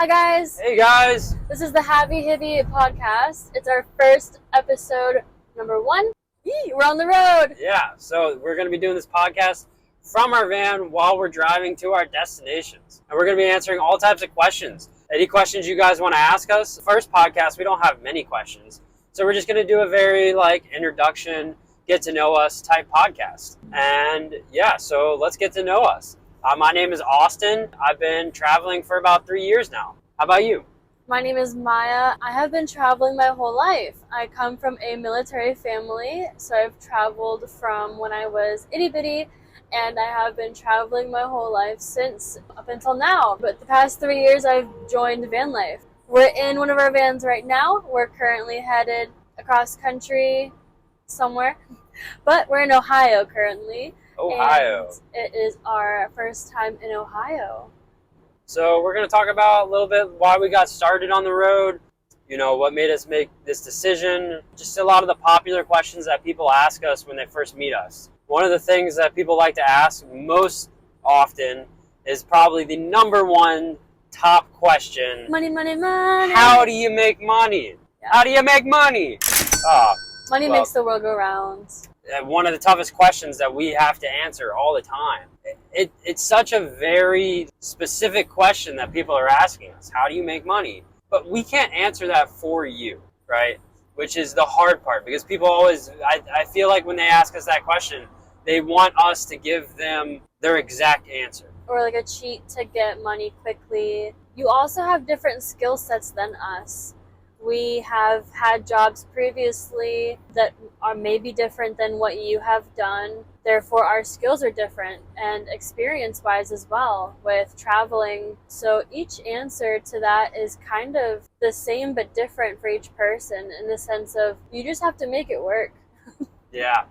Hi guys! Hey guys! This is the Happy Hippie podcast. It's our first episode, number 1. We're on the road! Yeah, so we're going to be doing this podcast from our van while we're driving to our destinations. And we're going to be answering all types of questions. Any questions you guys want to ask us? First podcast, we don't have many questions. So we're just going to do a very introduction, get to know us type podcast. And yeah, so let's get to know us. My name is Austin. I've been traveling for about 3 years now. How about you? My name is Maya. I have been traveling my whole life. I come from a military family, so I've traveled from when I was itty bitty, and I have been traveling my whole life since up until now. But the past 3 years, I've joined van life. We're in one of our vans right now. We're currently headed across country somewhere, but we're in Ohio currently. Ohio. And it is our first time in Ohio. So we're going to talk about a little bit why we got started on the road, what made us make this decision, just a lot of the popular questions that people ask us when they first meet us. One of the things that people like to ask most often is probably the number one top question. Money, money, money. How do you make money? Yeah. How do you make money? Money makes the world go round. One of the toughest questions that we have to answer all the time. It's such a very specific question that people are asking us. How do you make money? But we can't answer that for you, right? Which is the hard part, because people always, I feel like when they ask us that question, they want us to give them their exact answer. Or like a cheat to get money quickly. You also have different skill sets than us. We have had jobs previously that are maybe different than what you have done. Therefore, our skills are different, and experience-wise as well with traveling. So each answer to that is kind of the same but different for each person, in the sense of you just have to make it work. Yeah,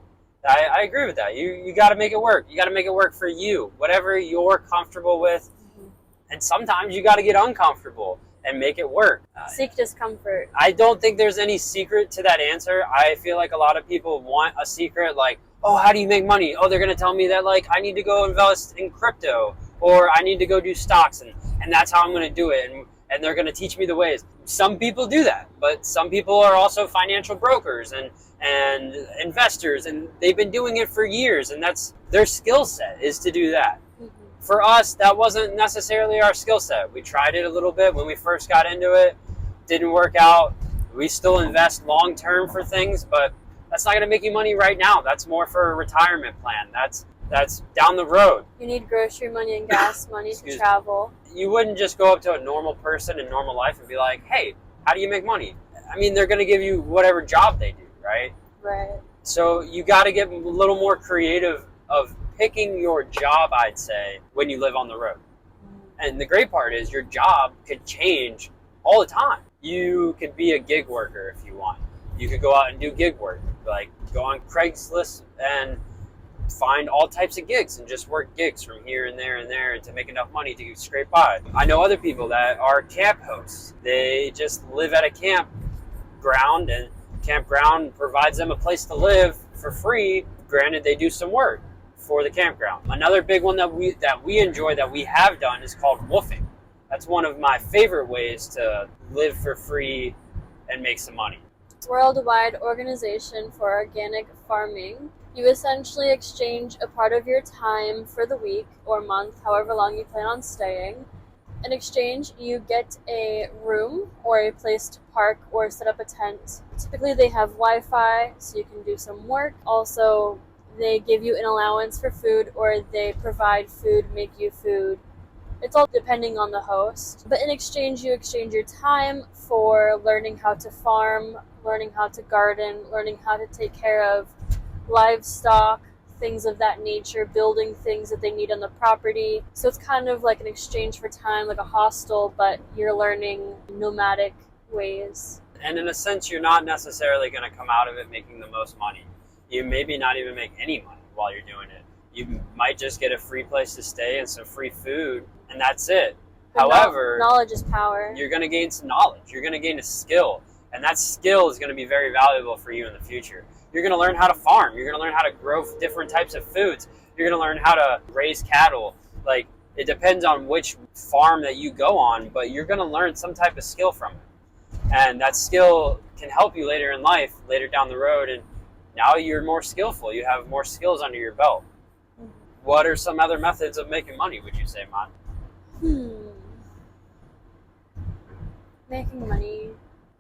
I agree with that. You got to make it work. You got to make it work for you, whatever you're comfortable with. Mm-hmm. And sometimes you got to get uncomfortable and make it work. Seek discomfort. I don't think there's any secret to that answer. I feel like a lot of people want a secret, like, oh, how do you make money? Oh, they're going to tell me that, I need to go invest in crypto, or I need to go do stocks, and that's how I'm going to do it, and they're going to teach me the ways. Some people do that, but some people are also financial brokers and investors, and they've been doing it for years, and that's their skill set, is to do that. For us, that wasn't necessarily our skill set. We tried it a little bit when we first got into it. Didn't work out. We still invest long term for things, but that's not going to make you money right now. That's more for a retirement plan. That's down the road. You need grocery money and gas money to travel. You wouldn't just go up to a normal person in normal life and be like, hey, how do you make money? I mean, they're going to give you whatever job they do, right? Right. So you got to get a little more creative of picking your job, I'd say, when you live on the road. And the great part is your job could change all the time. You could be a gig worker if you want. You could go out and do gig work, like go on Craigslist and find all types of gigs and just work gigs from here and there to make enough money to scrape by. I know other people that are camp hosts. They just live at a campground, and campground provides them a place to live for free. Granted, they do some work for the campground. Another big one that we enjoy, that we have done, is called woofing. That's one of my favorite ways to live for free and make some money. Worldwide organization for organic farming. You essentially exchange a part of your time for the week or month, however long you plan on staying. In exchange, you get a room or a place to park or set up a tent. Typically, they have Wi-Fi, so you can do some work. Also, they give you an allowance for food, or they provide food, make you food. It's all depending on the host. But in exchange, you exchange your time for learning how to farm, learning how to garden, learning how to take care of livestock, things of that nature, building things that they need on the property. So it's kind of like an exchange for time, like a hostel, but you're learning nomadic ways. And in a sense, you're not necessarily going to come out of it making the most money. You maybe not even make any money while you're doing it. You might just get a free place to stay and some free food, and that's it. But however, knowledge is power. You're going to gain some knowledge. You're going to gain a skill, and that skill is going to be very valuable for you in the future. You're going to learn how to farm. You're going to learn how to grow different types of foods. You're going to learn how to raise cattle. It depends on which farm that you go on, but you're going to learn some type of skill from it. And that skill can help you later in life, later down the road. And now you're more skillful. You have more skills under your belt. What are some other methods of making money, would you say, Mon? Making money.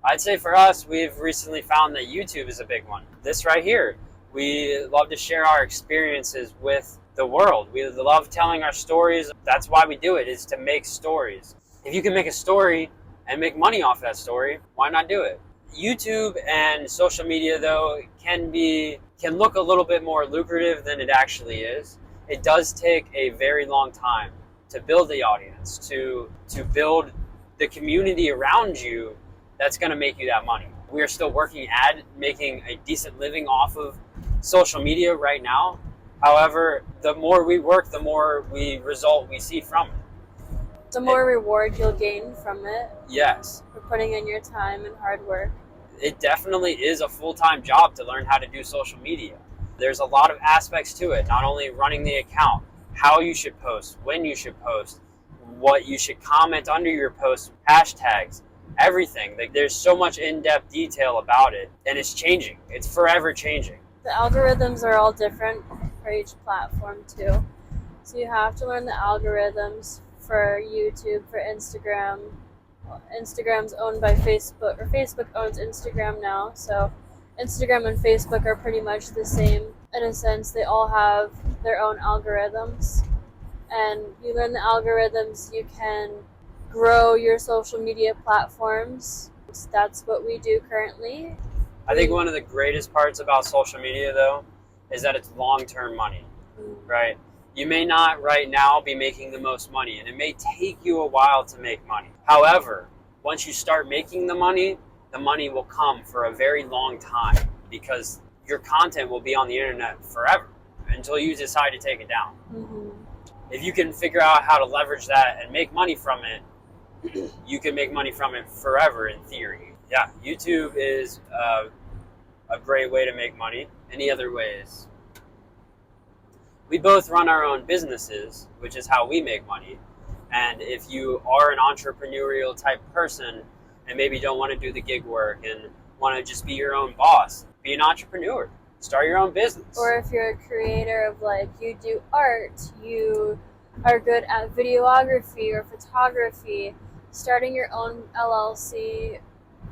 I'd say for us, we've recently found that YouTube is a big one. This right here, we love to share our experiences with the world. We love telling our stories. That's why we do it, is to make stories. If you can make a story and make money off that story, why not do it? YouTube and social media, though, can look a little bit more lucrative than it actually is. It does take a very long time to build the audience, to build the community around you that's going to make you that money. We are still working at making a decent living off of social media right now. However, the more we work, the more result we see from it. The more reward you'll gain from it. Yes. For putting in your time and hard work. It definitely is a full-time job to learn how to do social media. There's a lot of aspects to it, not only running the account, how you should post, when you should post, what you should comment under your post, hashtags, everything. There's so much in-depth detail about it, and it's changing. It's forever changing. The algorithms are all different for each platform too. So you have to learn the algorithms for YouTube, for Instagram. Instagram's owned by Facebook, or Facebook owns Instagram now. So Instagram and Facebook are pretty much the same in a sense. They all have their own algorithms. And you learn the algorithms, you can grow your social media platforms. That's what we do currently. I think one of the greatest parts about social media, though, is that it's long-term money, right? You may not right now be making the most money, and it may take you a while to make money. However, once you start making the money will come for a very long time, because your content will be on the internet forever until you decide to take it down. Mm-hmm. If you can figure out how to leverage that and make money from it, you can make money from it forever in theory. Yeah, YouTube is a great way to make money. Any other ways? We both run our own businesses, which is how we make money. And if you are an entrepreneurial type person and maybe don't want to do the gig work and want to just be your own boss, be an entrepreneur. Start your own business. Or if you're a creator of, like, you do art, you are good at videography or photography, starting your own LLC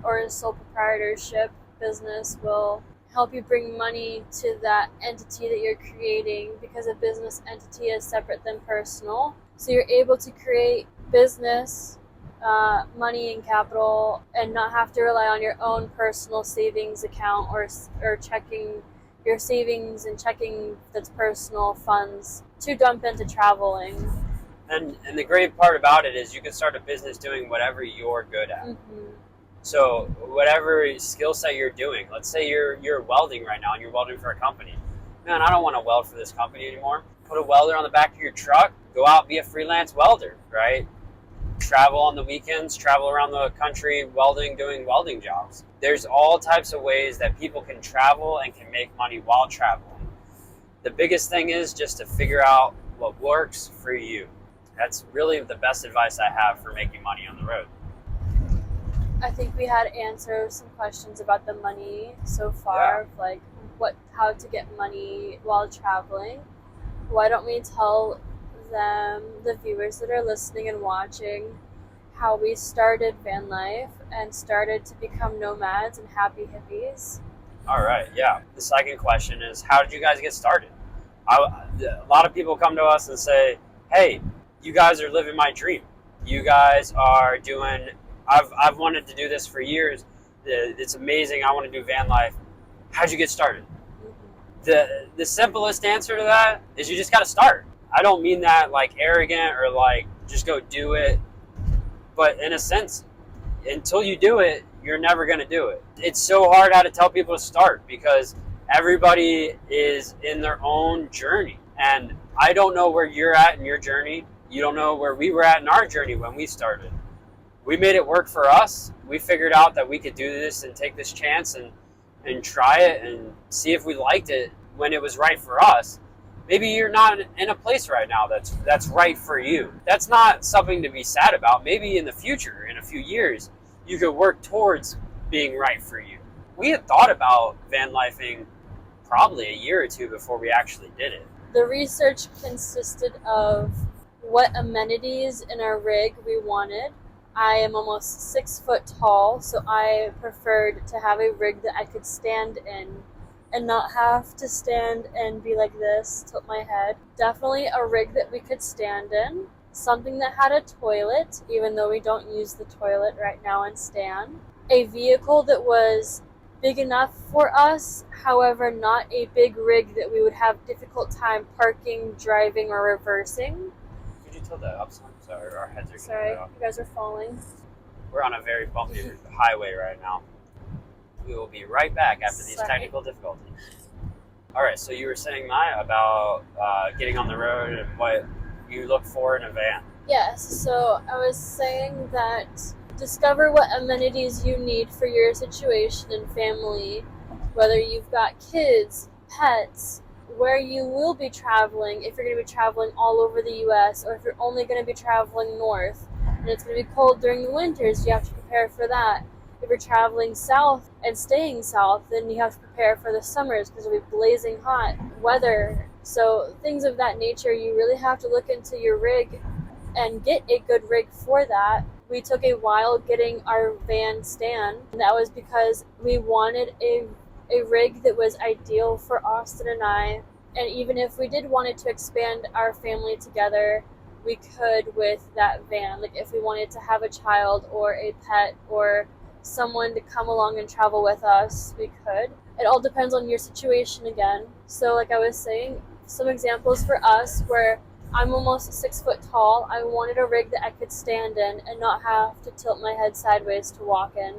or a sole proprietorship business will help you bring money to that entity that you're creating, because a business entity is separate than personal. So you're able to create business, money and capital, and not have to rely on your own personal savings account or checking your savings and checking that's personal funds to dump into traveling. And the great part about it is you can start a business doing whatever you're good at. Mm-hmm. So whatever skill set you're doing, let's say you're welding right now and you're welding for a company. Man, I don't want to weld for this company anymore. Put a welder on the back of your truck, go out, be a freelance welder, right? Travel on the weekends, travel around the country welding, doing welding jobs. There's all types of ways that people can travel and can make money while traveling. The biggest thing is just to figure out what works for you. That's really the best advice I have for making money on the road. I think we had answered some questions about the money so far, Yeah. like how to get money while traveling. Why don't we tell them, the viewers that are listening and watching, how we started van life and started to become nomads and happy hippies? All right, yeah. The second question is, how did you guys get started? A lot of people come to us and say, hey, you guys are living my dream. You guys are doing, I've wanted to do this for years. It's amazing. I want to do van life. How'd you get started? The simplest answer to that is you just got to start. I don't mean that like arrogant or like just go do it. But in a sense, until you do it, you're never going to do it. It's so hard how to tell people to start because everybody is in their own journey. And I don't know where you're at in your journey. You don't know where we were at in our journey when we started. We made it work for us. We figured out that we could do this and take this chance and try it and see if we liked it when it was right for us. Maybe you're not in a place right now that's right for you. That's not something to be sad about. Maybe in the future, in a few years, you could work towards being right for you. We had thought about van lifing probably a year or two before we actually did it. The research consisted of what amenities in our rig we wanted. I am almost 6 foot tall, so I preferred to have a rig that I could stand in and not have to stand and be like this, tilt my head. Definitely a rig that we could stand in. Something that had a toilet, even though we don't use the toilet right now and stand. A vehicle that was big enough for us, however, not a big rig that we would have difficult time parking, driving, or reversing. Could you tilt that up some? Sorry, our heads are Sorry, getting you guys are falling. We're on a very bumpy highway right now. We will be right back after these technical difficulties. All right, so you were saying, Maya, about getting on the road and what you look for in a van. Yes, so I was saying that discover what amenities you need for your situation and family, whether you've got kids, pets, where you will be traveling, if you're going to be traveling all over the U.S., or if you're only going to be traveling north, and it's going to be cold during the winters, you have to prepare for that. If you're traveling south and staying south, then you have to prepare for the summers because it'll be blazing hot weather. So things of that nature, you really have to look into your rig and get a good rig for that. We took a while getting our van stand, and that was because we wanted a rig that was ideal for Austin and I. And even if we did wanted to expand our family together, we could with that van. Like if we wanted to have a child or a pet or someone to come along and travel with us, we could. It all depends on your situation again. So like I was saying, some examples for us where I'm almost 6 foot tall. I wanted a rig that I could stand in and not have to tilt my head sideways to walk in.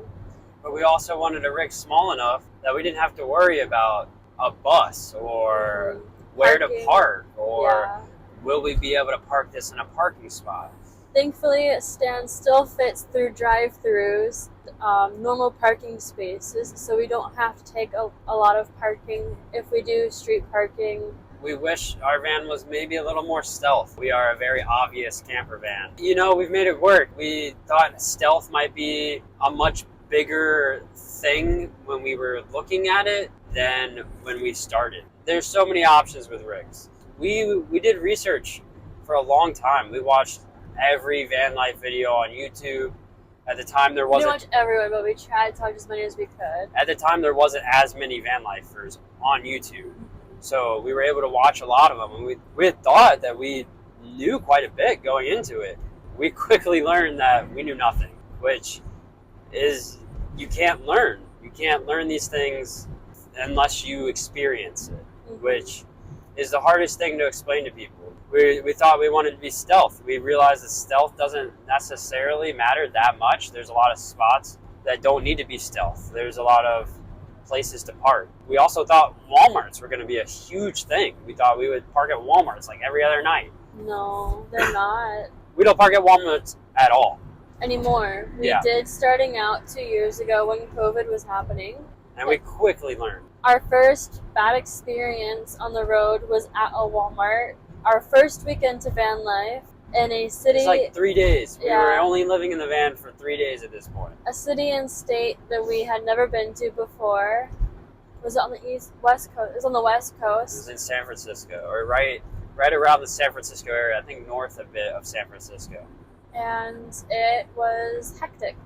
But we also wanted a rig small enough that we didn't have to worry about a bus or where to park or will we be able to park this in a parking spot. Thankfully, it still fits through drive-thrus, normal parking spaces, so we don't have to take a lot of parking if we do street parking. We wish our van was maybe a little more stealth. We are a very obvious camper van. You know, we've made it work. We thought stealth might be a much bigger thing when we were looking at it than when we started. There's so many options with rigs. We did research for a long time. We watched every van life video on YouTube. At the time there wasn't pretty much everyone, but we tried to watch as many as we could. At the time there wasn't as many van lifers on YouTube. So we were able to watch a lot of them, and we had thought that we knew quite a bit going into it. We quickly learned that we knew nothing, which is, you can't learn. You can't learn these things unless you experience it, which is the hardest thing to explain to people. We thought we wanted to be stealth. We realized that stealth doesn't necessarily matter that much. There's a lot of spots that don't need to be stealth. There's a lot of places to park. We also thought Walmarts were going to be a huge thing. We thought we would park at Walmarts like every other night. No, they're not. We don't park at Walmarts at all. Anymore. We did starting out 2 years ago when COVID was happening. And we quickly learned. Our first bad experience on the road was at a Walmart. Our first weekend to van life in a city. It's like 3 days. We were only living in the van for 3 days at this point. A city and state that we had never been to before. Was it on the west coast? It was on the west coast. It was in San Francisco, or right around the San Francisco area. I think north a bit of San Francisco. And it was hectic.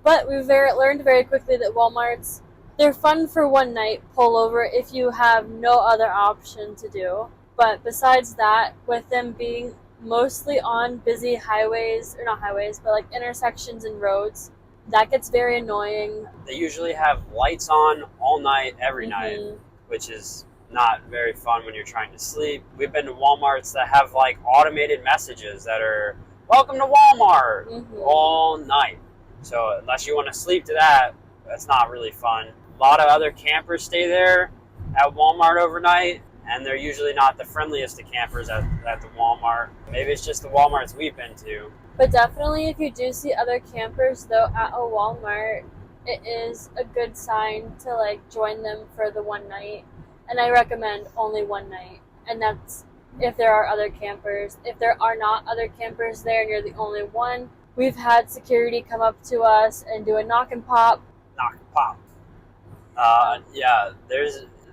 But we learned very quickly that Walmarts, they're fun for one night pullover if you have no other option to do. But besides that, with them being mostly on busy highways, or not highways, but like intersections and roads, that gets very annoying. They usually have lights on all night, every night, which is not very fun when you're trying to sleep. We've been to Walmarts that have like automated messages that are, welcome to Walmart, all night. So unless you want to sleep to that, that's not really fun. A lot of other campers stay there at Walmart overnight, and they're usually not the friendliest of campers at the Walmart. Maybe it's just the Walmarts we've been to. But definitely if you do see other campers though at a Walmart, it is a good sign to like join them for the one night. And I recommend only one night. and that's if there are other campers. If there are not other campers there and you're the only one, we've had security come up to us and do a knock and pop. Knock and pop. Yeah,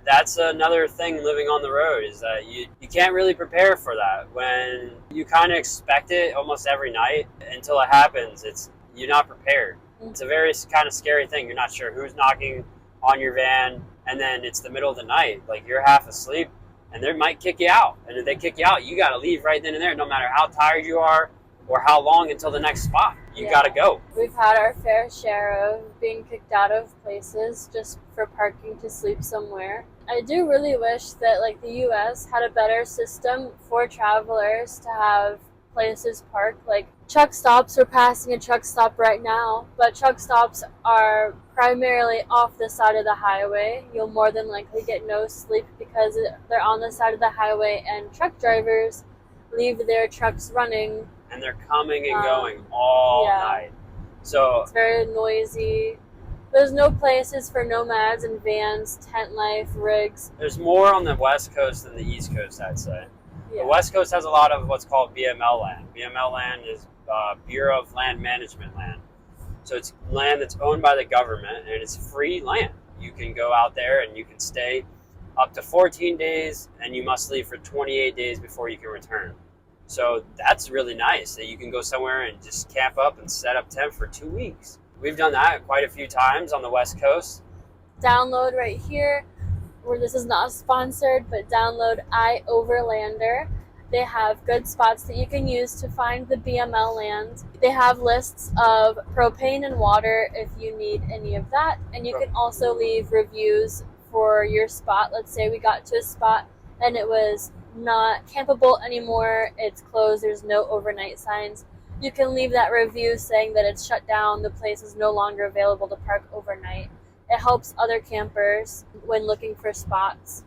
that's another thing living on the road, is that you can't really prepare for that. When you kind of expect it almost every night, until it happens, you're not prepared. It's a very kind of scary thing. You're not sure who's knocking on your van, and then it's the middle of the night, like you're half asleep, and they might kick you out. And if they kick you out, you got to leave right then and there, no matter how tired you are or how long until the next spot. You got to go. We've had our fair share of being kicked out of places just for parking to sleep somewhere. I do really wish that like the US had a better system for travelers to have places parked. Like truck stops, we're passing a truck stop right now, but truck stops are primarily off the side of the highway. You'll more than likely get no sleep because they're on the side of the highway, and truck drivers leave their trucks running. And they're coming and going all night. So it's very noisy. There's no places for nomads and vans, tent life, rigs. There's more on the West Coast than the East Coast, I'd say. Yeah. The West Coast has a lot of what's called BML land. BML land is Bureau of Land Management land. So it's land that's owned by the government, and it's free land. You can go out there and you can stay up to 14 days, and you must leave for 28 days before you can return. So that's really nice that you can go somewhere and just camp up and set up tent for 2 weeks. We've done that quite a few times on the West Coast. Download right here, where this is not sponsored, but download iOverlander. They have good spots that you can use to find the BML land. They have lists of propane and water if you need any of that. And you can also leave reviews for your spot. Let's say we got to a spot and it was not campable anymore, it's closed, there's no overnight signs. You can leave that review saying that it's shut down, the place is no longer available to park overnight. It helps other campers when looking for spots,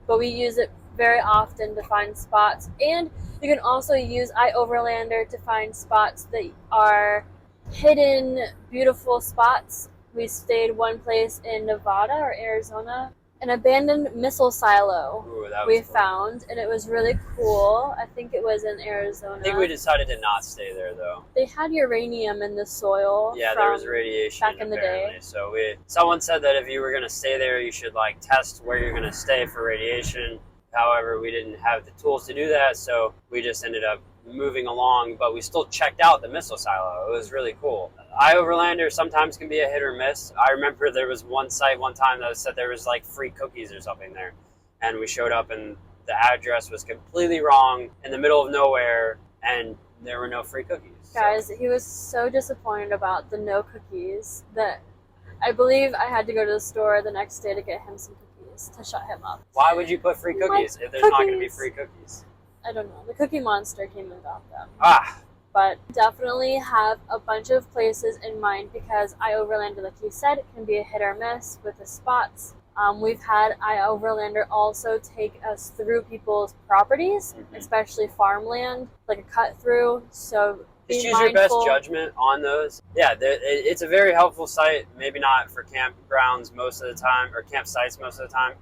but we use it very often to find spots. And you can also use iOverlander to find spots that are hidden, beautiful spots. We stayed one place in Nevada or Arizona, an abandoned missile silo. Ooh, that was we cool. found, and it was really cool. I think it was in Arizona. I think we decided to not stay there, though. They had uranium in the soil. Yeah, there was radiation back in the day. So someone said that if you were going to stay there, you should like test where you're going to stay for radiation. However, we didn't have the tools to do that, so we just ended up moving along, but we still checked out the missile silo. It was really cool. iOverlander sometimes can be a hit or miss. I remember there was one site one time that said there was like free cookies or something there, and we showed up and the address was completely wrong in the middle of nowhere, and there were no free cookies. Guys, he was so disappointed about the no cookies that I believe I had to go to the store the next day to get him some cookies to shut him up. Why would you put free cookies if there's not going to be free cookies? I don't know. The Cookie Monster came and got them. But definitely have a bunch of places in mind because iOverlander, like you said, it can be a hit or miss with the spots. We've had iOverlander also take us through people's properties, especially farmland, like a cut through. So just use your best judgment on those. Yeah, it's a very helpful site. Maybe not for campgrounds most of the time, or campsites most of the time.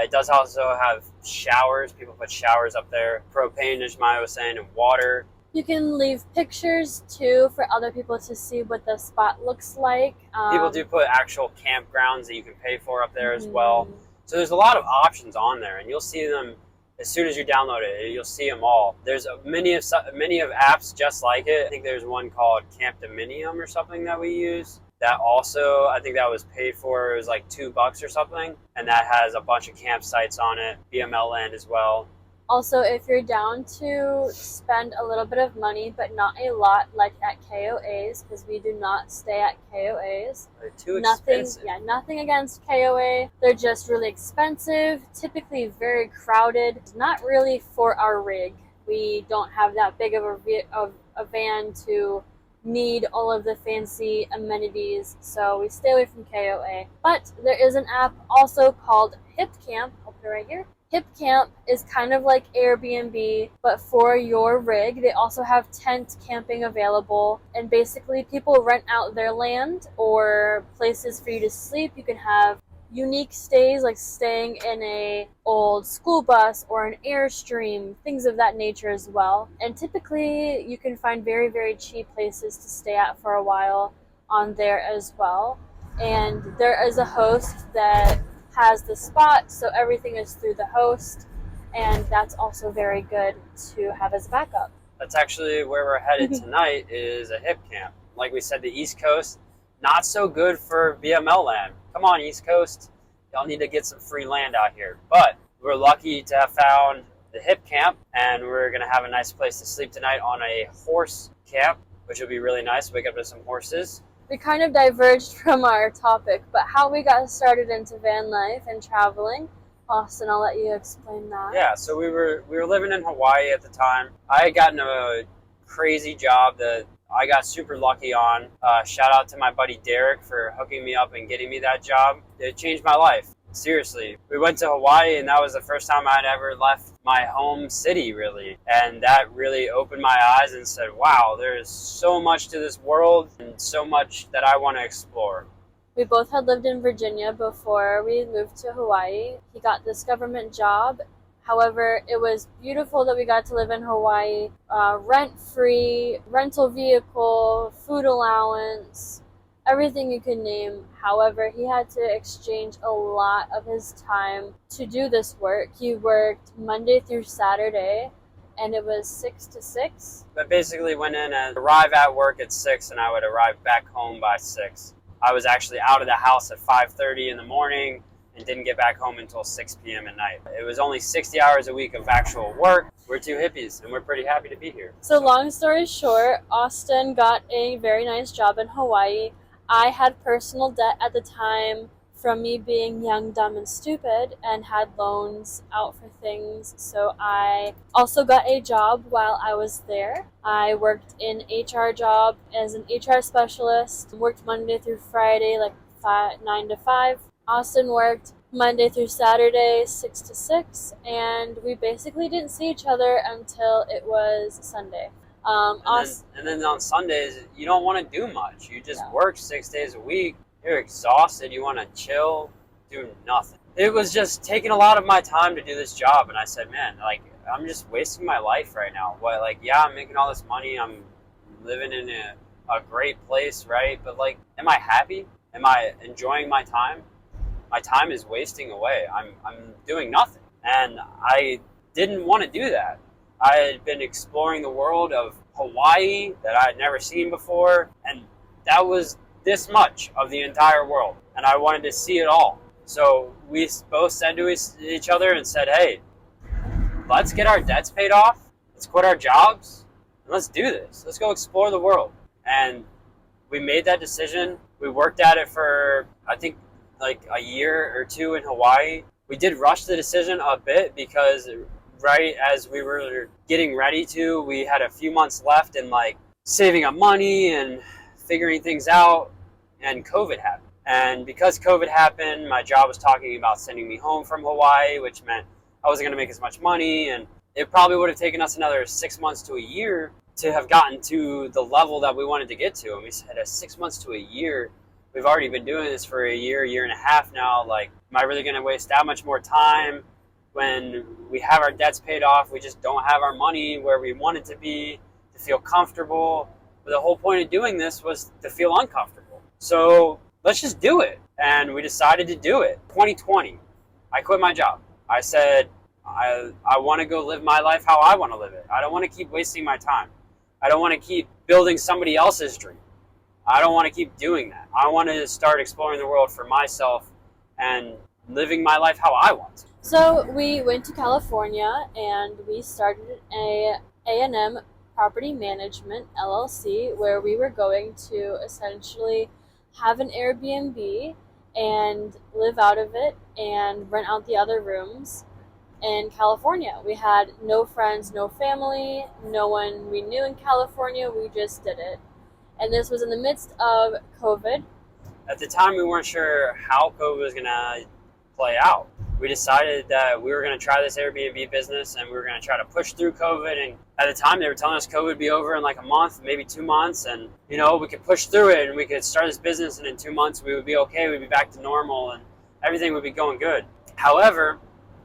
It does also have showers. People put showers up there. Propane, as Maya was saying, and water. You can leave pictures, too, for other people to see what the spot looks like. People do put actual campgrounds that you can pay for up there as well. So there's a lot of options on there, and you'll see them as soon as you download it. You'll see them all. There's many of apps just like it. I think there's one called Camp Dominium or something that we use. That also, I think that was paid for. It was like $2 or something. And that has a bunch of campsites on it. BML land as well. Also, if you're down to spend a little bit of money, but not a lot, like at KOAs, because we do not stay at KOAs. They're too expensive. Nothing against KOA. They're just really expensive, typically very crowded. It's not really for our rig. We don't have that big of a van to need all of the fancy amenities, so we stay away from KOA. But there is an app also called HipCamp. I'll put it right here. HipCamp is kind of like Airbnb, but for your rig. They also have tent camping available, and basically people rent out their land or places for you to sleep. You can have unique stays, like staying in a old school bus or an Airstream, things of that nature as well. And typically you can find very, very cheap places to stay at for a while on there as well. And there is a host that has the spot, so everything is through the host, and that's also very good to have as backup. That's actually where we're headed tonight, is a hip camp. Like we said, the East Coast, not so good for VML land. Come on, East Coast. Y'all need to get some free land out here. But we're lucky to have found the hip camp, and we're going to have a nice place to sleep tonight on a horse camp, which will be really nice. Wake up to some horses. We kind of diverged from our topic, but how we got started into van life and traveling. Austin, I'll let you explain that. Yeah, so we were living in Hawaii at the time. I had gotten a crazy job that I got super lucky on. Shout out to my buddy Derek for hooking me up and getting me that job. It changed my life. Seriously. We went to Hawaii, and that was the first time I'd ever left my home city, really. And that really opened my eyes and said, wow, there's so much to this world and so much that I want to explore. We both had lived in Virginia before we moved to Hawaii. He got this government job. However, it was beautiful that we got to live in Hawaii, rent-free, rental vehicle, food allowance, everything you could name. However, he had to exchange a lot of his time to do this work. He worked Monday through Saturday, and it was 6 to 6. I basically went in and arrive at work at 6, and I would arrive back home by 6. I was actually out of the house at 5:30 in the morning and didn't get back home until 6 p.m. at night. It was only 60 hours a week of actual work. We're two hippies, and we're pretty happy to be here. So long story short, Austin got a very nice job in Hawaii. I had personal debt at the time from me being young, dumb, and stupid, and had loans out for things. So I also got a job while I was there. I worked in HR job as an HR specialist, worked Monday through Friday, like 9 to 5. Austin worked Monday through Saturday, 6 to 6, and we basically didn't see each other until it was Sunday. And then on Sundays, you don't want to do much. You just work 6 days a week. You're exhausted. You want to chill, do nothing. It was just taking a lot of my time to do this job, and I said, man, like, I'm just wasting my life right now. What, like, yeah, I'm making all this money. I'm living in a great place, right? But, like, am I happy? Am I enjoying my time? My time is wasting away. I'm doing nothing. And I didn't want to do that. I had been exploring the world of Hawaii that I had never seen before, and that was this much of the entire world, and I wanted to see it all. So we both said to each other and said, hey, let's get our debts paid off, let's quit our jobs, and let's do this. Let's go explore the world. And we made that decision. We worked at it for, I think, like a year or two in Hawaii. We did rush the decision a bit because right as we were getting ready to, we had a few months left in like saving up money and figuring things out, and COVID happened. And because COVID happened, my job was talking about sending me home from Hawaii, which meant I wasn't going to make as much money, and it probably would have taken us another 6 months to a year to have gotten to the level that we wanted to get to. And we said 6 months to a year. We've already been doing this for a year and a half now. Like, am I really going to waste that much more time when we have our debts paid off? We just don't have our money where we want it to be, to feel comfortable. But the whole point of doing this was to feel uncomfortable. So let's just do it. And we decided to do it. 2020, I quit my job. I said, I want to go live my life how I want to live it. I don't want to keep wasting my time. I don't want to keep building somebody else's dream. I don't want to keep doing that. I want to start exploring the world for myself and living my life how I want to. So we went to California and we started a A&M Property Management LLC, where we were going to essentially have an Airbnb and live out of it and rent out the other rooms in California. We had no friends, no family, no one we knew in California. We just did it. And this was in the midst of COVID. At the time, we weren't sure how COVID was going to play out. We decided that we were going to try this Airbnb business and we were going to try to push through COVID. And at the time, they were telling us COVID would be over in like a month, maybe 2 months. And, you know, we could push through it and we could start this business. And in 2 months, we would be okay. We'd be back to normal. And everything would be going good. However,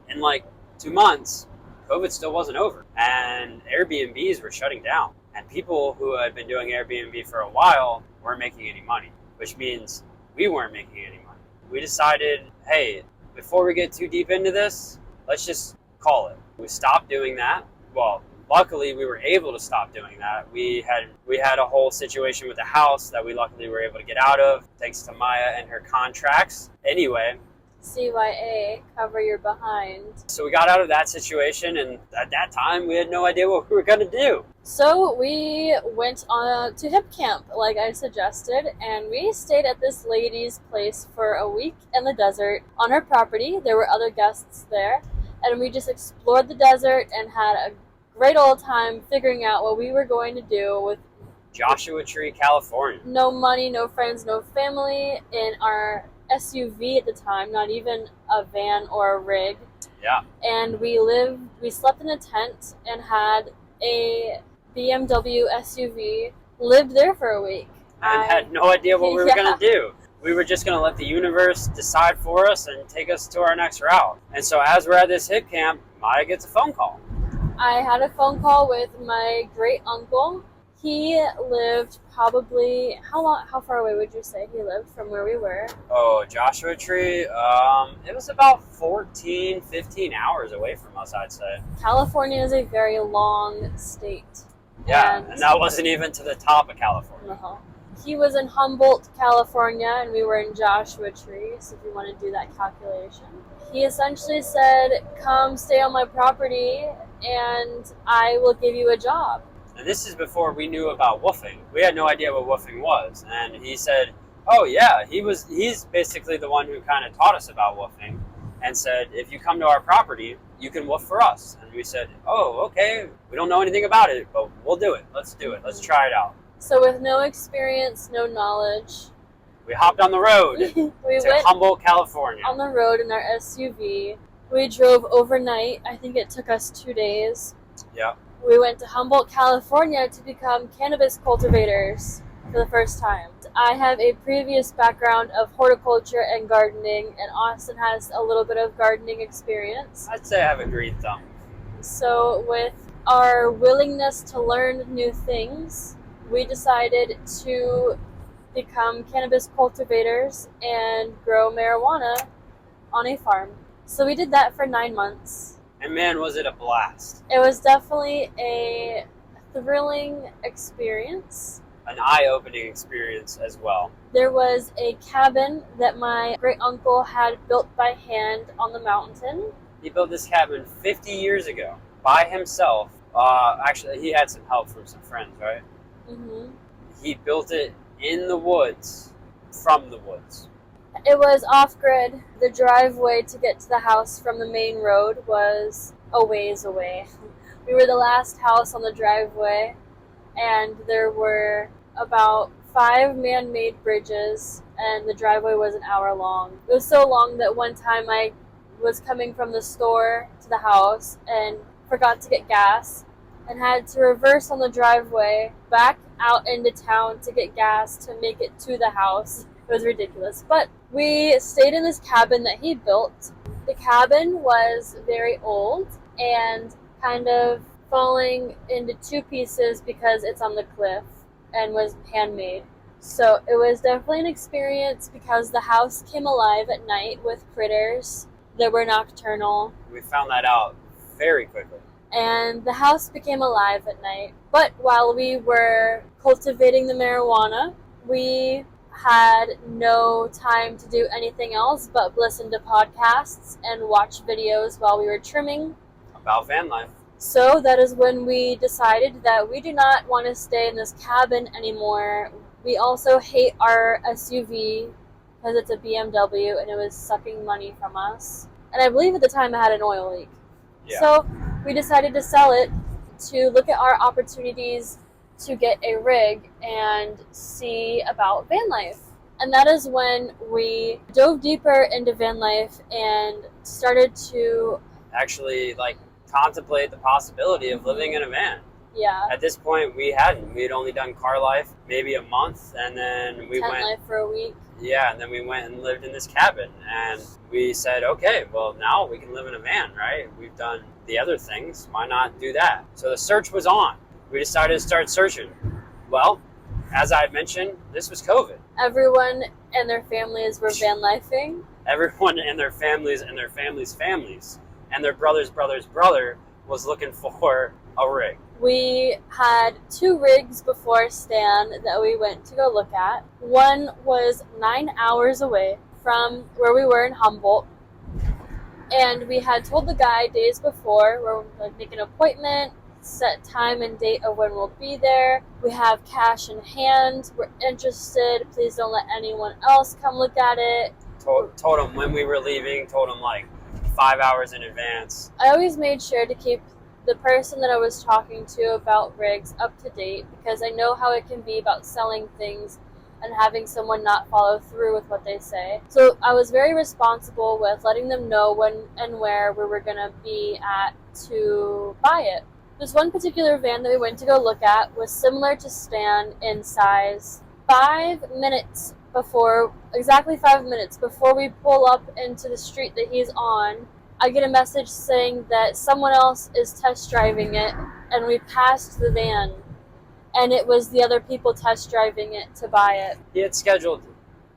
in like 2 months, COVID still wasn't over, and Airbnbs were shutting down. And people who had been doing Airbnb for a while weren't making any money, which means we weren't making any money. We decided, hey, before we get too deep into this, let's just call it. We stopped doing that. Well, luckily we were able to stop doing that. We had a whole situation with the house that we luckily were able to get out of, thanks to Maya and her contracts. Anyway, CYA, cover your behind. so we got out of that situation, and at that time we had no idea what we were going to do. So we went on to hip camp, like I suggested, and we stayed at this lady's place for a week in the desert on her property. There were other guests there, and we just explored the desert and had a great old time figuring out what we were going to do with Joshua Tree, California. no money, no friends, no family, in our SUV at the time, not even a van or a rig. Yeah. And we slept in a tent and had a BMW SUV, lived there for a week. And had no idea what we were going to do. We were just going to let the universe decide for us and take us to our next route. And so as we're at this hip camp, Maya gets a phone call. I had a phone call with my great uncle. He lived probably, how far away would you say he lived from where we were? Oh, Joshua Tree, it was about 14, 15 hours away from us, I'd say. California is a very long state. Yeah, and that wasn't even to the top of California. Uh-huh. He was in Humboldt, California, and we were in Joshua Tree, so if you want to do that calculation. He essentially said, come stay on my property, and I will give you a job. And this is before we knew about woofing. We had no idea what woofing was. And he said, oh yeah, he's basically the one who kind of taught us about woofing and said, if you come to our property, you can woof for us. And we said, oh, okay, we don't know anything about it, but we'll do it. Let's do it. Let's try it out. So with no experience, no knowledge, we hopped on the road we to went Humboldt, California. on the road in our SUV. We drove overnight. I think it took us 2 days. Yeah. We went to Humboldt, California to become cannabis cultivators for the first time. I have a previous background of horticulture and gardening, and Austin has a little bit of gardening experience. I'd say I have a green thumb. So with our willingness to learn new things, we decided to become cannabis cultivators and grow marijuana on a farm. So we did that for 9 months. And man, was it a blast. It was definitely a thrilling experience. An eye-opening experience as well. There was a cabin that my great uncle had built by hand on the mountain. He built this cabin 50 years ago by himself. Actually, he had some help from some friends, right? Mm-hmm. He built it in the woods, from the woods. It was off-grid. The driveway to get to the house from the main road was a ways away. We were the last house on the driveway, and there were about 5 man-made bridges, and the driveway was an hour long. It was so long that one time I was coming from the store to the house and forgot to get gas and had to reverse on the driveway back out into town to get gas to make it to the house. It was ridiculous. But we stayed in this cabin that he built. The cabin was very old and kind of falling into 2 pieces because it's on the cliff and was handmade. So it was definitely an experience because the house came alive at night with critters that were nocturnal. We found that out very quickly. And the house became alive at night. But while we were cultivating the marijuana, we had no time to do anything else but listen to podcasts and watch videos while we were trimming. About van life. So that is when we decided that we do not want to stay in this cabin anymore. We also hate our SUV because it's a BMW and it was sucking money from us. And I believe at the time it had an oil leak. Yeah. So we decided to sell it to look at our opportunities to get a rig and see about van life. And that is when we dove deeper into van life and started to Actually, contemplate the possibility of living in a van. Yeah. At this point, we hadn't. We had only done car life maybe a month, and then we Tent went. life for a week. Yeah, and then we went and lived in this cabin, and we said, okay, well, now we can live in a van, right? We've done the other things. Why not do that? So the search was on. We decided to start searching. Well, as I had mentioned, this was COVID. Everyone and their families were van lifing. Everyone and their families and their families' families and their brother's brother was looking for a rig. We had 2 rigs before Stan that we went to go look at. One was 9 hours away from where we were in Humboldt. And we had told the guy days before, we're like make an appointment, set time and date of when we'll be there. We have cash in hand. We're interested. Please don't let anyone else come look at it. Told him when we were leaving, told him like 5 hours in advance. I always made sure to keep the person that I was talking to about rigs up to date, because I know how it can be about selling things and having someone not follow through with what they say. So I was very responsible with letting them know when and where we were going to be at to buy it. This one particular van that we went to go look at was similar to Stan in size. Exactly 5 minutes before we pull up into the street that he's on, I get a message saying that someone else is test driving it, and we passed the van, and it was the other people test driving it to buy it. He had scheduled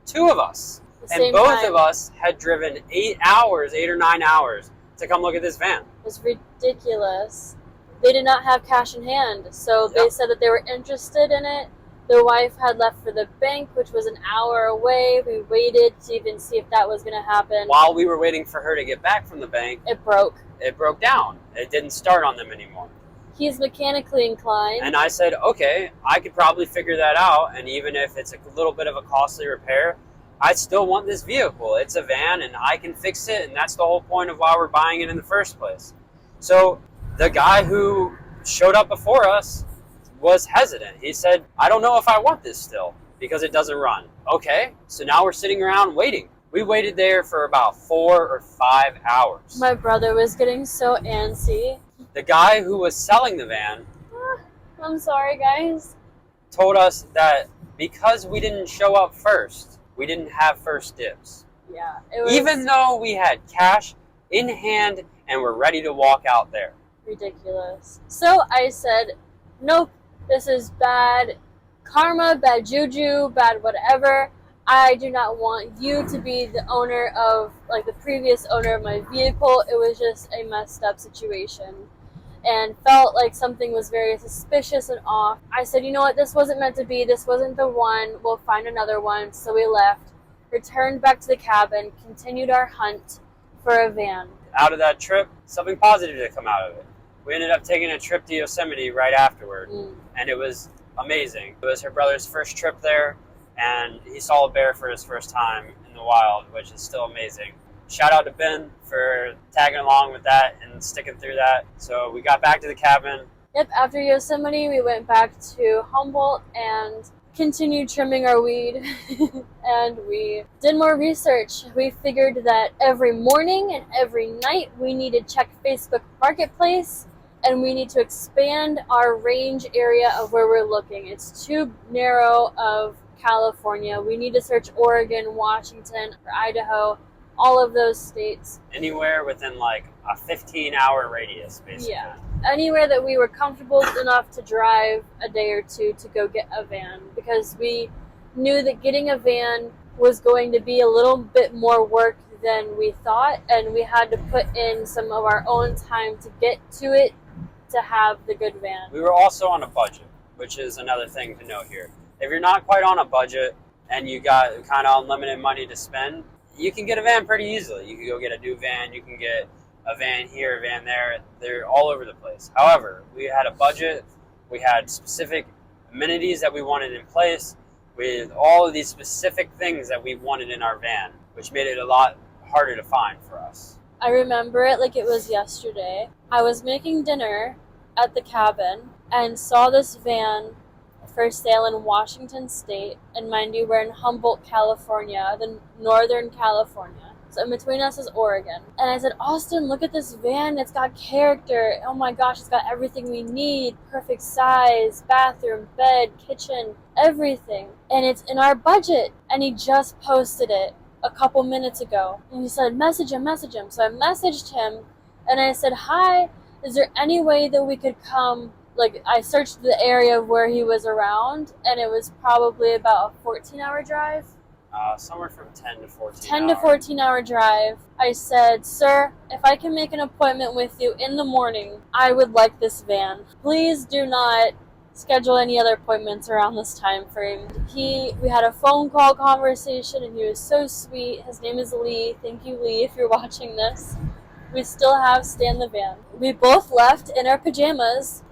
2 of us, The and same both time. of us had driven 8 or 9 hours to come look at this van. It was ridiculous. They did not have cash in hand, so they Yep. said that they were interested in it. Their wife had left for the bank, which was an hour away. We waited to even see if that was going to happen. While we were waiting for her to get back from the bank, It broke. it broke down. It didn't start on them anymore. He's mechanically inclined. And I said, okay, I could probably figure that out, and even if it's a little bit of a costly repair, I still want this vehicle. It's a van, and I can fix it, and that's the whole point of why we're buying it in the first place. So the guy who showed up before us was hesitant. He said, I don't know if I want this still because it doesn't run. Okay, so now we're sitting around waiting. We waited there for about 4 or 5 hours. My brother was getting so antsy. The guy who was selling the van I'm sorry, guys. told us that because we didn't show up first, we didn't have first dibs. Yeah, it was Even though we had cash in hand and were ready to walk out there. ridiculous. So I said, nope, this is bad karma, bad juju, bad whatever. I do not want you to be the owner of, like, the previous owner of my vehicle. It was just a messed up situation and felt like something was very suspicious and off. I said, you know what, this wasn't meant to be. This wasn't the one. We'll find another one. So we left, returned back to the cabin, continued our hunt for a van. Out of that trip, something positive to come out of it. We ended up taking a trip to Yosemite right afterward, and it was amazing. It was her brother's first trip there, and he saw a bear for his first time in the wild, which is still amazing. Shout out to Ben for tagging along with that and sticking through that. So we got back to the cabin. Yep, after Yosemite, we went back to Humboldt and continued trimming our weed. And we did more research. We figured that every morning and every night we need to check Facebook Marketplace, and we need to expand our range area of where we're looking. It's too narrow of California. We need to search Oregon, Washington, or Idaho, all of those states. Anywhere within like a 15-hour radius, basically. Yeah. Anywhere that we were comfortable enough to drive a day or two to go get a van, because we knew that getting a van was going to be a little bit more work than we thought, and we had to put in some of our own time to get to it to have the good van. We were also on a budget, which is another thing to note here. If you're not quite on a budget and you got kind of unlimited money to spend, you can get a van pretty easily. You can go get a new van, you can get a van here, a van there. They're all over the place. However, we had a budget, we had specific amenities that we wanted in place, with all of these specific things that we wanted in our van, which made it a lot harder to find for us. I remember it like it was yesterday. I was making dinner at the cabin and saw this van for sale in Washington State. And mind you, we're in Humboldt, California, the Northern California. So in between us is Oregon. And I said, Austin, look at this van. It's got character. Oh my gosh, it's got everything we need. Perfect size, bathroom, bed, kitchen, everything. And it's in our budget. And he just posted it a couple minutes ago. And he said, message him. So I messaged him and I said, hi, is there any way that we could come? Like, I searched the area where he was around, and it was probably about a 14-hour drive. Somewhere from 10 to 14 10 to 14-hour drive. I said, sir, if I can make an appointment with you in the morning, I would like this van. Please do not schedule any other appointments around this time frame. We had a phone call conversation, and he was so sweet. His name is Lee. Thank you, Lee, if you're watching this. We still have Stan the van. We both left in our pajamas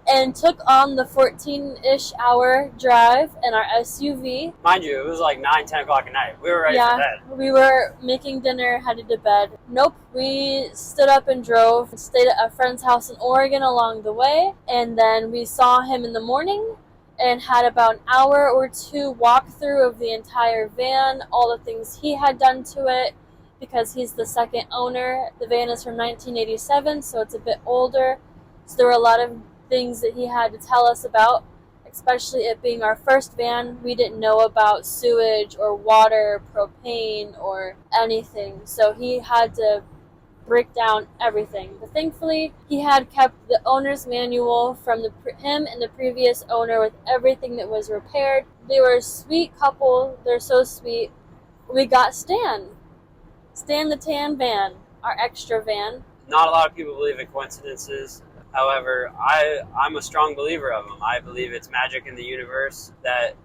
and took on the 14-ish hour drive in our SUV. Mind you, it was like 9, 10 o'clock at night. We were ready for bed. We were making dinner, headed to bed. Nope, we stood up and drove, stayed at a friend's house in Oregon along the way, and then we saw him in the morning and had about an hour or two walkthrough of the entire van, all the things he had done to it, because he's the second owner. The van is from 1987, so it's a bit older. So there were a lot of things that he had to tell us about, especially it being our first van. We didn't know about sewage or water, propane, or anything. So he had to break down everything. But thankfully, he had kept the owner's manual from him and the previous owner with everything that was repaired. They were a sweet couple. They're so sweet. We got Stan the tan van, our Xtra van. Not a lot of people believe in coincidences. However, I'm a strong believer of them. I believe it's magic in the universe that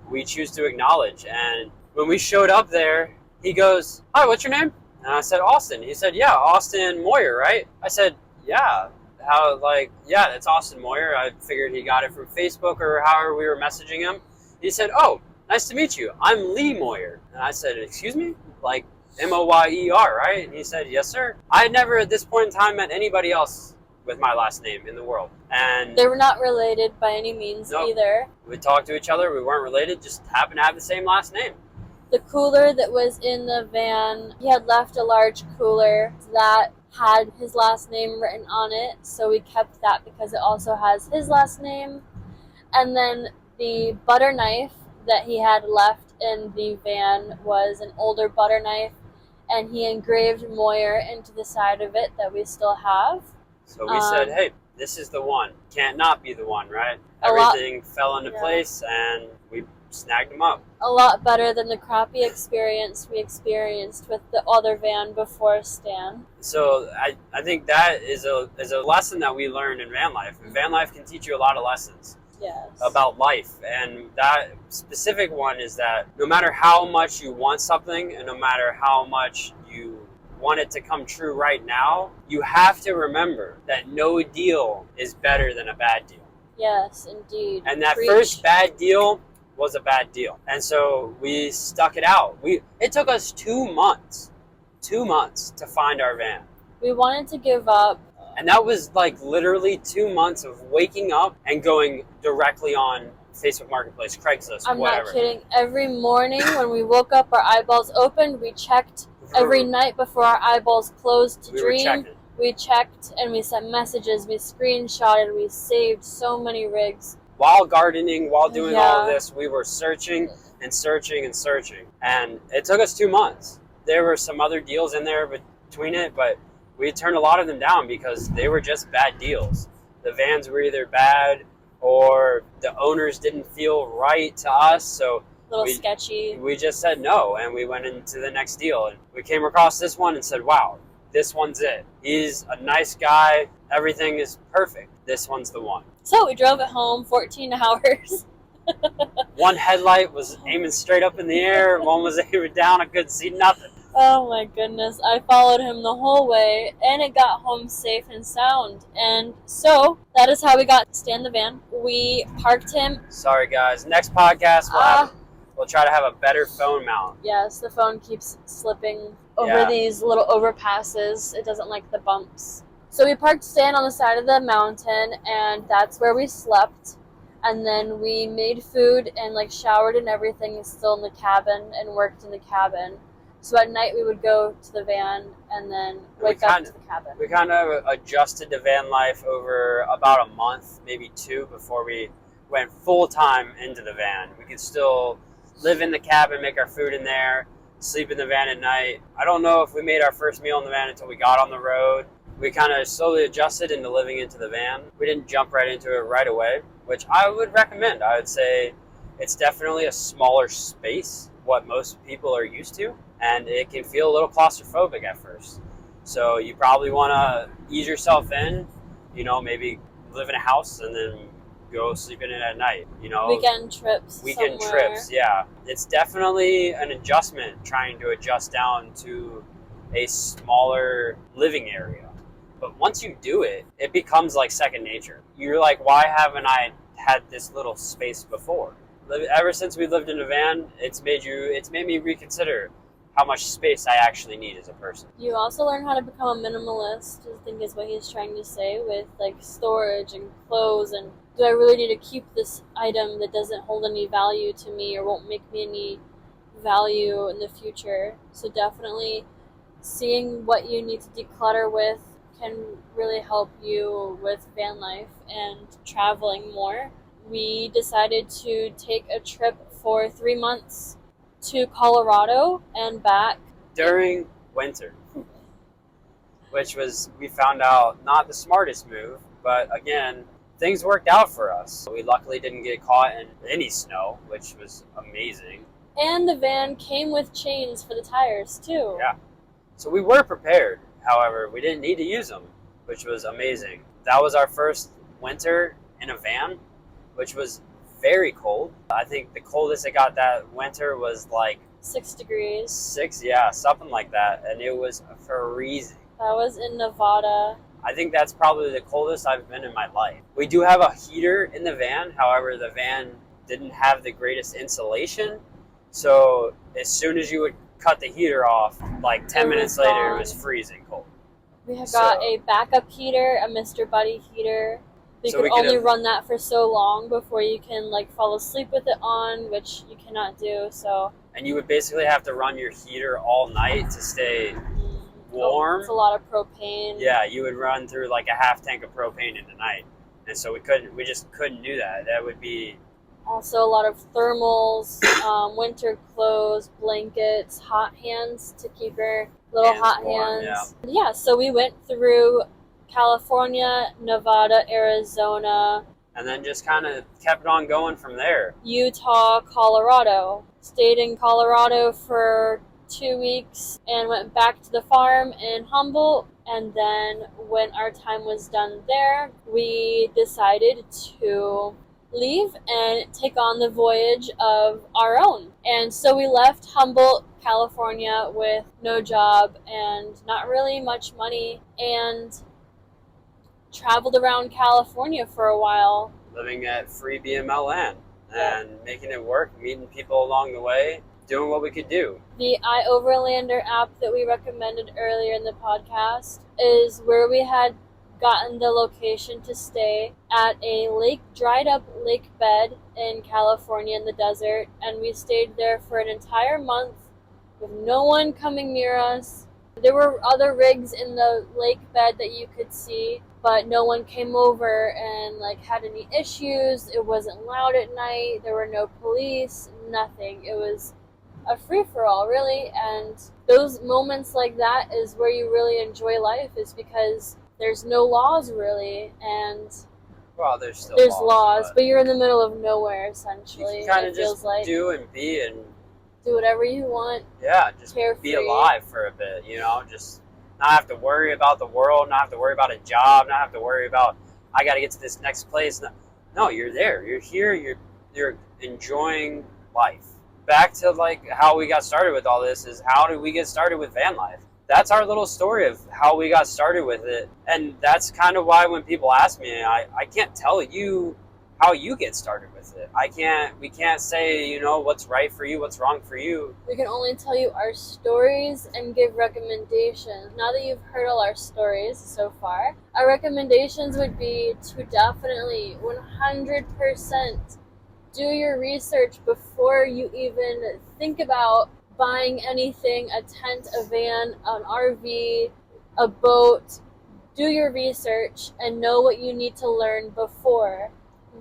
we choose to acknowledge. And when we showed up there, he goes, hi, what's your name? And I said, Austin. He said, yeah, Austin Moyer, right? I said, yeah. Yeah, that's Austin Moyer. I figured he got it from Facebook or however we were messaging him. He said, oh, nice to meet you. I'm Lee Moyer. And I said, excuse me? Like Moyer, right? And he said, yes, sir. I had never at this point in time met anybody else with my last name in the world. And they were not related by any means either. We talked to each other. We weren't related, just happened to have the same last name. The cooler that was in the van, he had left a large cooler that had his last name written on it, so we kept that because it also has his last name. And then the butter knife that he had left in the van was an older butter knife, and he engraved Moyer into the side of it that we still have. So we said, hey, this is the one. Can't not be the one, right? Everything fell into place, and we snagged them up. A lot better than the crappy experience we experienced with the other van before Stan. So I think that is a lesson that we learned in van life. And van life can teach you a lot of lessons. Yes. About life. And that specific one is that no matter how much you want something and no matter how much you want it to come true right now, you have to remember that no deal is better than a bad deal. Yes, indeed. And that first bad deal was a bad deal. And so we stuck it out. It took us 2 months to find our van. We wanted to give up. And that was like literally 2 months of waking up and going directly on Facebook Marketplace, Craigslist, I'm whatever. not kidding. Every morning when we woke up, our eyeballs opened. We checked every night before our eyeballs closed to dream. We checked and we sent messages. We screenshotted. We saved so many rigs. While gardening, while doing all of this, we were searching and searching and searching. And it took us 2 months. There were some other deals in there between it, but we turned a lot of them down because they were just bad deals. The vans were either bad or the owners didn't feel right to us, so sketchy. We just said no, and we went into the next deal. And we came across this one and said, wow, this one's it. He's a nice guy. Everything is perfect. This one's the one. So we drove it home 14 hours. One headlight was aiming straight up in the air. One was aiming down. I couldn't see nothing. Oh my goodness. I followed him the whole way, and it got home safe and sound. And so that is how we got Stan the van. We parked him. Sorry, guys. Next podcast, we'll try to have a better phone mount. Yes, the phone keeps slipping over these little overpasses. It doesn't like the bumps. So we parked Stan on the side of the mountain, and that's where we slept. And then we made food and showered and everything still in the cabin and worked in the cabin. So at night we would go to the van and then wake up to the cabin. We kind of adjusted to van life over about a month, maybe 2, before we went full time into the van. We could still live in the cabin, make our food in there, sleep in the van at night. I don't know if we made our first meal in the van until we got on the road. We kind of slowly adjusted into living into the van. We didn't jump right into it right away, which I would recommend. I would say it's definitely a smaller space, what most people are used to, and it can feel a little claustrophobic at first. So you probably want to ease yourself in, maybe live in a house and then go sleep in it at night, Weekend trips trips, yeah. It's definitely an adjustment, trying to adjust down to a smaller living area. But once you do it, it becomes like second nature. You're like, why haven't I had this little space before? Ever since we lived in a van, it's made me reconsider how much space I actually need as a person. You also learn how to become a minimalist, I think is what he's trying to say, with like storage and clothes, and do I really need to keep this item that doesn't hold any value to me or won't make me any value in the future? So definitely seeing what you need to declutter with can really help you with van life and traveling more. We decided to take a trip for 3 months to Colorado and back during winter, which was, we found out, not the smartest move, but again, things worked out for us. We luckily didn't get caught in any snow, which was amazing. And the van came with chains for the tires too. Yeah. So we were prepared. However, we didn't need to use them, which was amazing. That was our first winter in a van, which was very cold. I think the coldest it got that winter was like 6 degrees. 6, yeah, something like that. And it was freezing. That was in Nevada. I think that's probably the coldest I've been in my life. We do have a heater in the van. However, the van didn't have the greatest insulation. So as soon as you would cut the heater off, like 10 minutes later, it was freezing cold. We have got a backup heater, a Mr. Buddy heater. You could only run that for so long before you can like fall asleep with it on, which you cannot do. So. And you would basically have to run your heater all night to stay warm. It's a lot of propane. Yeah, you would run through like a half tank of propane in the night, and so we just couldn't do that. That would be. Also a lot of thermals, winter clothes, blankets, hot hands to keep your little hot warm, hands. Yeah, so we went through California, Nevada, Arizona. And then just kind of kept on going from there. Utah, Colorado. Stayed in Colorado for 2 weeks and went back to the farm in Humboldt. And then when our time was done there, we decided to leave and take on the voyage of our own. And so we left Humboldt, California with no job and not really much money, and traveled around California for a while. Living at free BML land and making it work, meeting people along the way, doing what we could do. The iOverlander app that we recommended earlier in the podcast is where we had gotten the location to stay at a dried up lake bed in California in the desert, and we stayed there for an entire month with no one coming near us. There were other rigs in the lake bed that you could see, but no one came over and like had any issues. It wasn't loud at night. There were no police, nothing. It was a free-for-all, really. And those moments like that is where you really enjoy life, is because there's no laws really, and there's still laws, but you're in the middle of nowhere essentially. You can kind of just do and be and do whatever you want. Yeah, just carefree. Be alive for a bit, just not have to worry about the world, not have to worry about a job, not have to worry about I got to get to this next place. No, you're there, you're here, you're enjoying life. Back to like how we got started with all this is, how did we get started with van life? That's our little story of how we got started with it. And that's kind of why when people ask me, I can't tell you how you get started with it. We can't say, what's right for you, what's wrong for you. We can only tell you our stories and give recommendations. Now that you've heard all our stories so far, our recommendations would be to definitely 100% do your research before you even think about buying anything, a tent, a van, an RV, a boat, do your research and know what you need to learn before.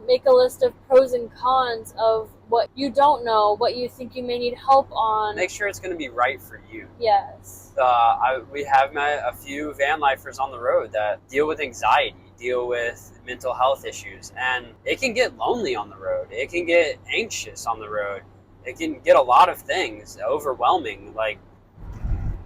Make a list of pros and cons of what you don't know, what you think you may need help on. Make sure it's going to be right for you. Yes. We have met a few van lifers on the road that deal with anxiety, deal with mental health issues, and it can get lonely on the road. It can get anxious on the road. It can get a lot of things overwhelming. Like,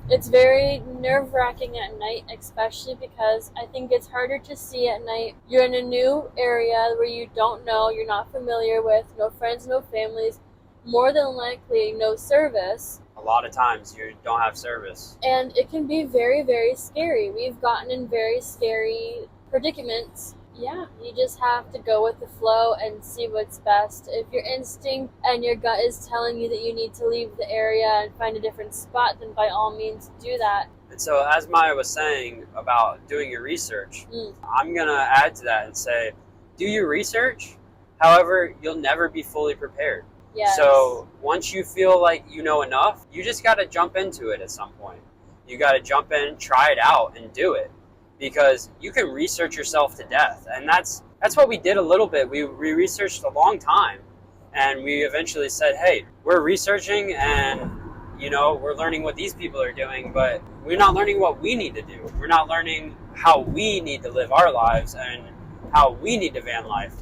it's very nerve-wracking at night, especially because I think it's harder to see at night. You're in a new area where you don't know, you're not familiar with, no friends, no families, more than likely no service. A lot of times you don't have service. And it can be very, very scary. We've gotten in very scary predicaments. Yeah, you just have to go with the flow and see what's best. If your instinct and your gut is telling you that you need to leave the area and find a different spot, then by all means do that. And so, as Maya was saying about doing your research, I'm going to add to that and say, do your research. However, you'll never be fully prepared. Yes. So once you feel like you know enough, you just got to jump into it at some point. You got to jump in, try it out, and do it. Because you can research yourself to death. And that's what we did a little bit. We researched a long time. And we eventually said, hey, we're researching and, we're learning what these people are doing, but we're not learning what we need to do. We're not learning how we need to live our lives and how we need to van life.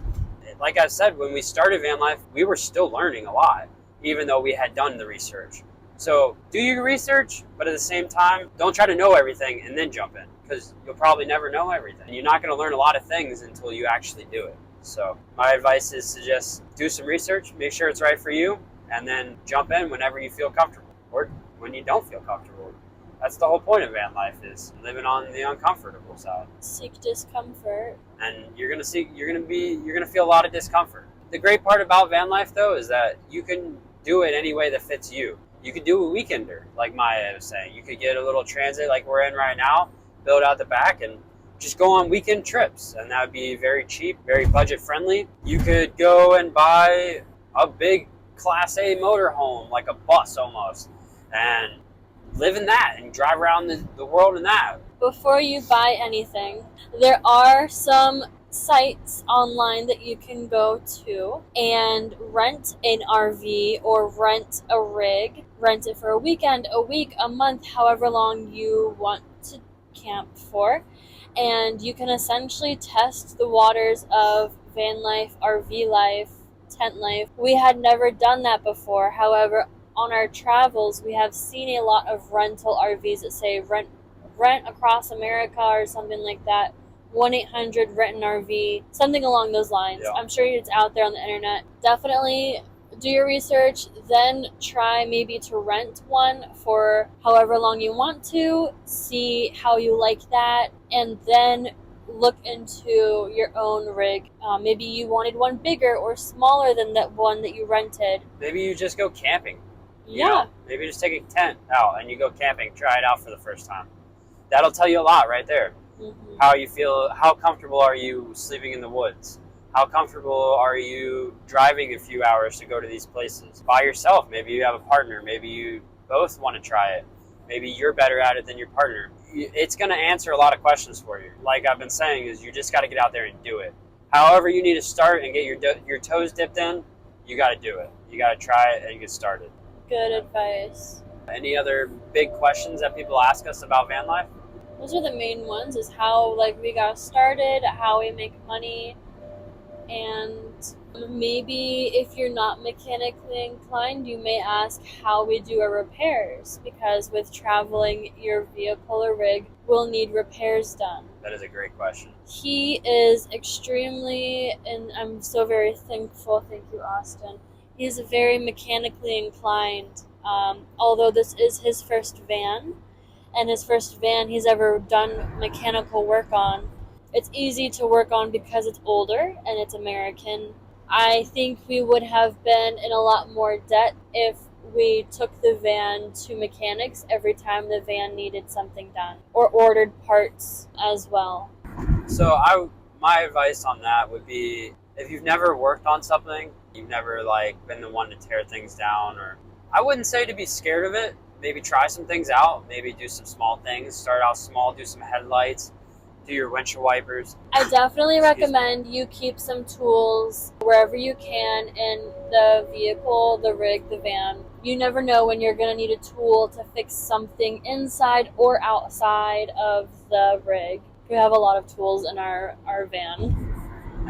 Like I said, when we started van life, we were still learning a lot, even though we had done the research. So do your research, but at the same time, don't try to know everything and then jump in, because you'll probably never know everything. You're not going to learn a lot of things until you actually do it. So my advice is to just do some research, make sure it's right for you, and then jump in whenever you feel comfortable or when you don't feel comfortable. That's the whole point of van life, is living on the uncomfortable side. Seek discomfort. And you're gonna feel a lot of discomfort. The great part about van life, though, is that you can do it any way that fits you. You could do a weekender, like Maya was saying. You could get a little transit like we're in right now, build out the back, and just go on weekend trips. And that would be very cheap, very budget friendly. You could go and buy a big Class A motorhome, like a bus almost, and live in that and drive around the world in that. Before you buy anything, there are some sites online that you can go to and rent an RV or rent a rig. Rent it for a weekend, a week, a month, however long you want to camp for. And you can essentially test the waters of van life, RV life, tent life. We had never done that before. However, on our travels, we have seen a lot of rental RVs that say rent across America or something like that. 1-800 rent an RV, something along those lines. Yeah. I'm sure it's out there on the internet. Definitely do your research, then try maybe to rent one for however long you want to, see how you like that, and then look into your own rig. Maybe you wanted one bigger or smaller than that one that you rented. Maybe you just go camping. Yeah. Maybe just take a tent out and you go camping, try it out for the first time. That'll tell you a lot right there. Mm-hmm. How you feel, how comfortable are you sleeping in the woods? How comfortable are you driving a few hours to go to these places? By yourself, maybe you have a partner, maybe you both want to try it. Maybe you're better at it than your partner. It's going to answer a lot of questions for you. Like I've been saying, is you just got to get out there and do it. However you need to start and get your toes dipped in, you got to do it. You got to try it and get started. Good advice. Any other big questions that people ask us about van life? Those are the main ones, is how we got started, how we make money, and maybe if you're not mechanically inclined, you may ask how we do our repairs, because with traveling, your vehicle or rig will need repairs done. That is a great question. He is extremely, and I'm so very thankful, thank you, Austin. He's very mechanically inclined, although this is his first van, and his first van he's ever done mechanical work on. It's easy to work on because it's older and it's American. I think we would have been in a lot more debt if we took the van to mechanics every time the van needed something done, or ordered parts as well. So my advice on that would be, if you've never worked on something, you've never been the one to tear things down or I wouldn't say to be scared of it. Maybe try some things out. Maybe do some small things. Start out small. Do some headlights. Do your windshield wipers. I definitely recommend you keep some tools wherever you can in the vehicle, the rig, the van. You never know when you're going to need a tool to fix something inside or outside of the rig. We have a lot of tools in our van.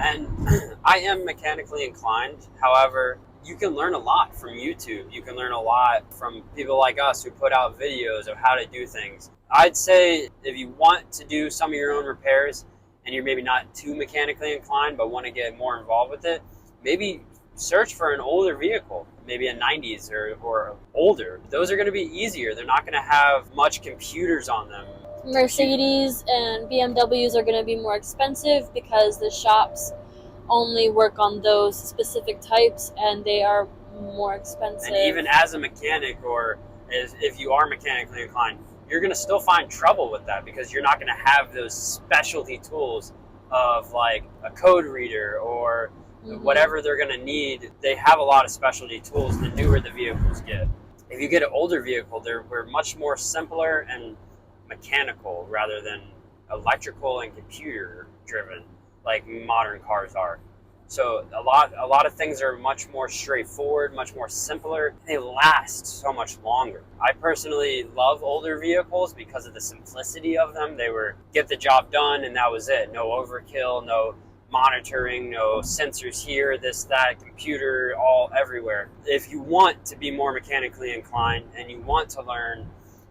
And I am mechanically inclined. However, you can learn a lot from YouTube. You can learn a lot from people like us who put out videos of how to do things. I'd say if you want to do some of your own repairs and you're maybe not too mechanically inclined but want to get more involved with it, maybe search for an older vehicle, maybe a 90s or older. Those are going to be easier. They're not going to have much computers on them. Mercedes and BMWs are going to be more expensive because the shops only work on those specific types and they are more expensive. And even as a mechanic, or if you are mechanically inclined, you're going to still find trouble with that because you're not going to have those specialty tools of like a code reader or whatever they're going to need. They have a lot of specialty tools the newer the vehicles get. If you get an older vehicle, we're much more simpler and mechanical rather than electrical and computer driven like modern cars are. So a lot of things are much more straightforward, much more simpler. They last so much longer. I personally love older vehicles because of the simplicity of them. They were get the job done and that was it. No overkill, no monitoring, no sensors here, this, that, computer, all everywhere. If you want to be more mechanically inclined and you want to learn,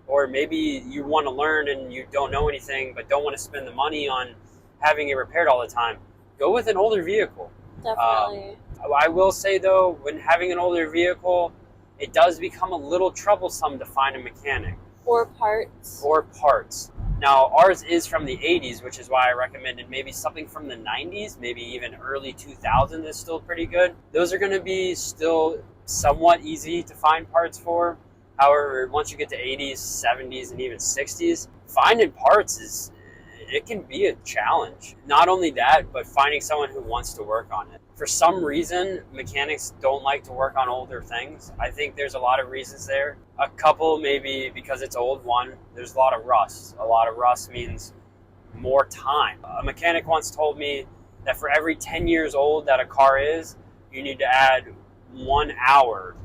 or maybe you want to learn and you don't know anything but don't want to spend the money on having it repaired all the time, go with an older vehicle. Definitely. I will say though, when having an older vehicle, it does become a little troublesome to find a mechanic. Or parts. Now, ours is from the 80s, which is why I recommended maybe something from the 90s, maybe even early 2000s is still pretty good. Those are going to be still somewhat easy to find parts for. However, once you get to 80s, 70s, and even 60s, finding parts it can be a challenge. Not only that, but finding someone who wants to work on it. For some reason, mechanics don't like to work on older things. I think there's a lot of reasons there. A couple, maybe because it's old. One, there's a lot of rust. A lot of rust means more time. A mechanic once told me that for every 10 years old that a car is, you need to add 1 hour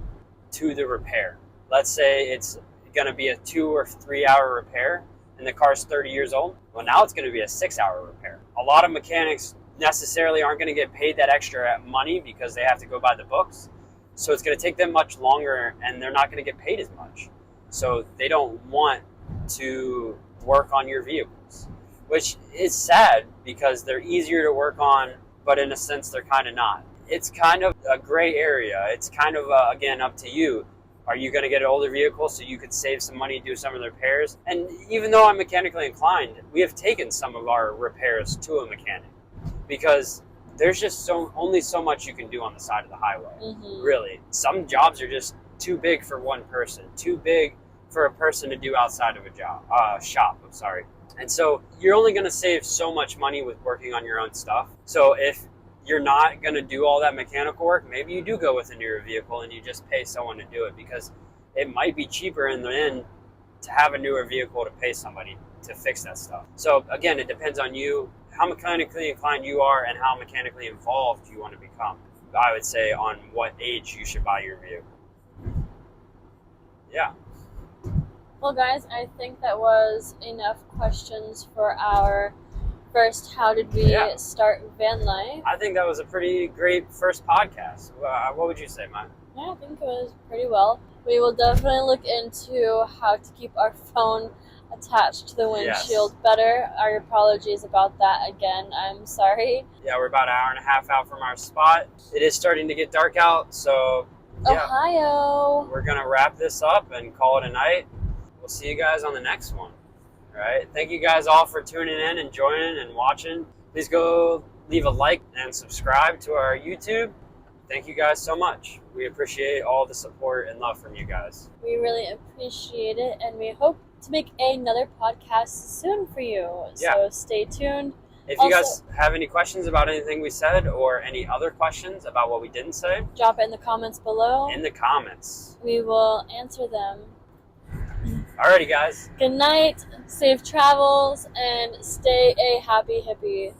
to the repair. Let's say it's going to be a 2 or 3 hour repair and the car's 30 years old. Well, now it's going to be a 6 hour repair. A lot of mechanics necessarily aren't going to get paid that extra money because they have to go by the books. So it's going to take them much longer and they're not going to get paid as much. So they don't want to work on your vehicles, which is sad because they're easier to work on, but in a sense they're kind of not. It's kind of a gray area. It's kind of, again, up to you. Are you going to get an older vehicle so you could save some money and do some of the repairs? And even though I'm mechanically inclined, we have taken some of our repairs to a mechanic because there's just only so much you can do on the side of the highway. Really. Some jobs are just too big for one person, too big for a person to do outside of a shop. And so you're only going to save so much money with working on your own stuff. So if you're not going to do all that mechanical work, maybe you do go with a newer vehicle and you just pay someone to do it because it might be cheaper in the end to have a newer vehicle to pay somebody to fix that stuff. So again, it depends on you, how mechanically inclined you are and how mechanically involved you want to become. I would say on what age you should buy your vehicle. Yeah. Well, guys, I think that was enough questions for our first, how did we start van life? I think that was a pretty great first podcast. What would you say, Mike? Yeah, I think it was pretty well. We will definitely look into how to keep our phone attached to the windshield better. Our apologies about that again. I'm sorry. Yeah, we're about an hour and a half out from our spot. It is starting to get dark out, so Ohio. We're going to wrap this up and call it a night. We'll see you guys on the next one. All right. Thank you guys all for tuning in and joining and watching. Please go leave a like and subscribe to our YouTube. Thank you guys so much. We appreciate all the support and love from you guys. We really appreciate it, and we hope to make another podcast soon for you. So stay tuned. If you guys have any questions about anything we said or any other questions about what we didn't say, drop it in the comments below. In the comments. We will answer them. Alrighty, guys. Good night, safe travels, and stay a happy hippie.